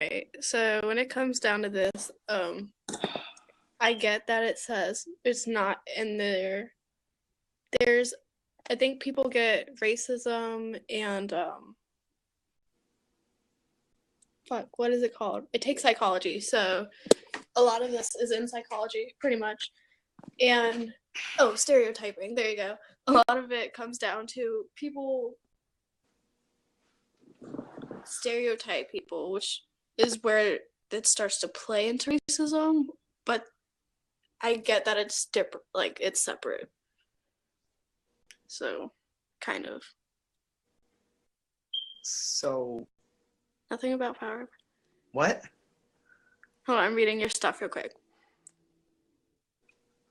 Right. So when it comes down to this, I get that it says it's not in there. There's, I think people get racism and fuck, what is it called? It takes psychology. So a lot of this is in psychology, pretty much. And stereotyping. There you go. A lot of it comes down to people stereotype people, which is where it starts to play into racism. But I get that it's different, like it's separate. So, kind of. So, Nothing about power. what? Hold on, I'm reading your stuff real quick.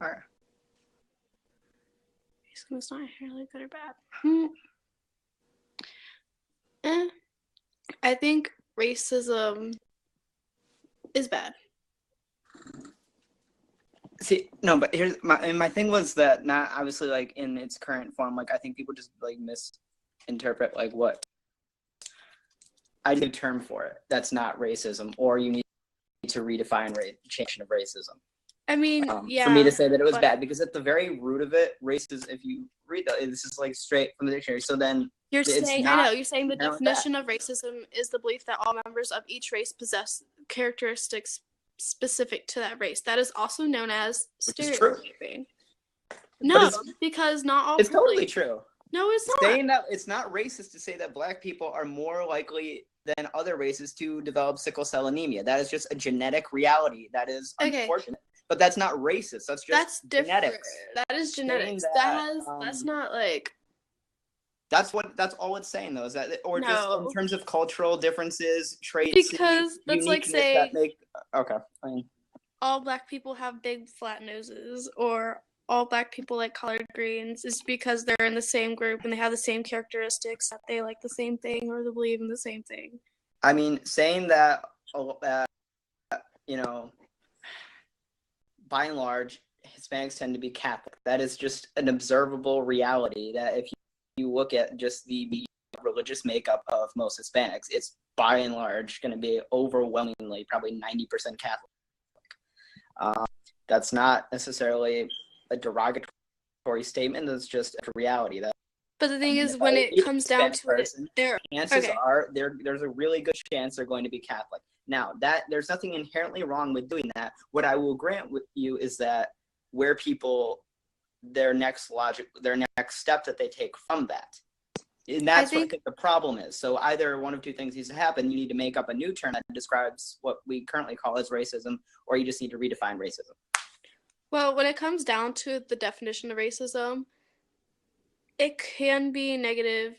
All right. It's not inherently good or bad. I think racism is bad. See, no, but here's my thing was that not obviously like in its current form. Like I think people just like misinterpret like what I need a term for it. That's not racism, or you need to redefine definition of racism. I mean, for me to say that it was bad, because at the very root of it, race is, if you read that, this is like straight from the dictionary. So then you're saying, I know, you're saying the definition of racism is the belief that all members of each race possess characteristics specific to that race. That is also known as stereotyping. No, because not all. It's totally true. No, it's not. Saying that it's not racist to say that Black people are more likely than other races to develop sickle cell anemia. That is just a genetic reality. That is unfortunate. But that's not racist. That's just genetics. That is genetics. That's not like. That's all it's saying though, is that, or no. Just in terms of cultural differences, traits. Because that's like saying okay. I mean, all Black people have big flat noses, or all Black people like collard greens, is because they're in the same group and they have the same characteristics, that they like the same thing or they believe in the same thing. I mean, saying that, by and large, Hispanics tend to be Catholic. That is just an observable reality, that if you look at just the religious makeup of most Hispanics, it's by and large going to be overwhelmingly probably 90% Catholic. That's not necessarily a derogatory statement. That's just a reality. But the thing is, when it comes down to it, chances are there's a really good chance they're going to be Catholic. Now, that there's nothing inherently wrong with doing that. What I will grant with you is that where people, their next step that they take from that, and that's what I think the problem is. So either one of two things needs to happen. You need to make up a new term that describes what we currently call as racism, or you just need to redefine racism. Well, when it comes down to the definition of racism, it can be negative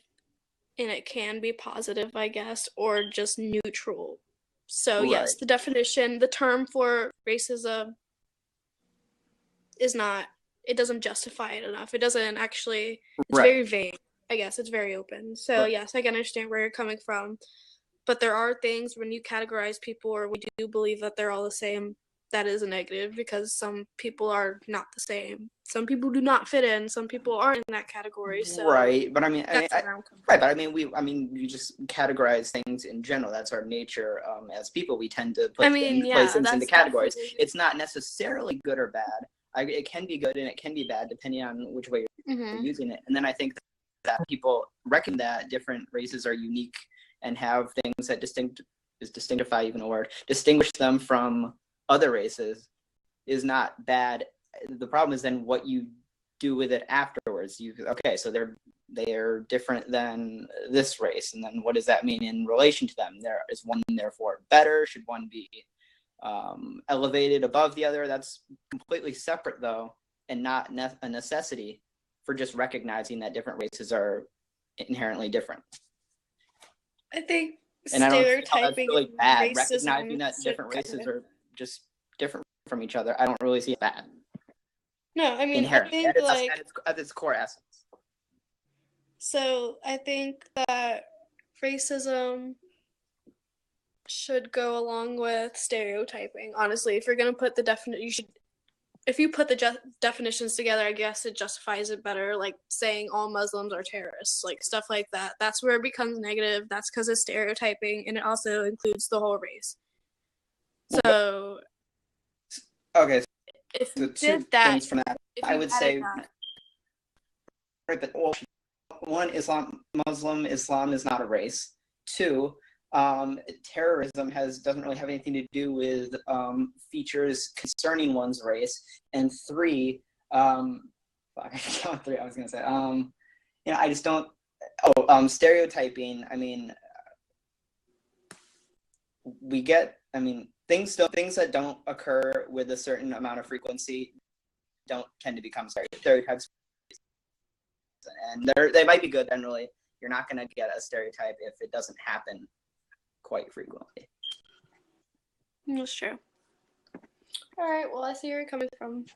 and it can be positive, I guess, or just neutral. So yes, the definition, the term for racism is not, it doesn't justify it enough. It doesn't actually, it's very vague. I guess it's very open. So yes, I can understand where you're coming from. But there are things when you categorize people, or we do believe that they're all the same, that is a negative, because some people are not the same. Some people do not fit in. Some people aren't in that category. So but I mean, we just categorize things in general. That's our nature as people. We tend to put place things into categories. It's not necessarily good or bad. It can be good and it can be bad depending on which way you're using it. And then I think that people reckon that different races are unique and have things that distinguish them from other races is not bad. The problem is then what you do with it afterwards. So they're different than this race, and then what does that mean in relation to them? Is one therefore better? Should one be elevated above the other? That's completely separate though, and not a necessity for just recognizing that different races are inherently different. I think stereotyping really bad. Recognizing that different races are just different from each other, I don't really see it bad. No, I mean, inherent. I think at its core essence. So I think that racism should go along with stereotyping. Honestly, if you're gonna put the definition, you should if you put the definitions together, I guess it justifies it better, like saying all Muslims are terrorists, like stuff like that. That's where it becomes negative. That's because it's stereotyping, and it also includes the whole race. So, okay, if you did that, things from that, I would say, one, Muslim Islam is not a race. Two, terrorism doesn't really have anything to do with features concerning one's race. And three, I was gonna say, I just don't. Stereotyping. I mean, we get. I mean, things that don't occur with a certain amount of frequency don't tend to become stereotypes. And they might be good generally. You're not going to get a stereotype if it doesn't happen quite frequently. That's true. All right. Well, I see where you're coming from.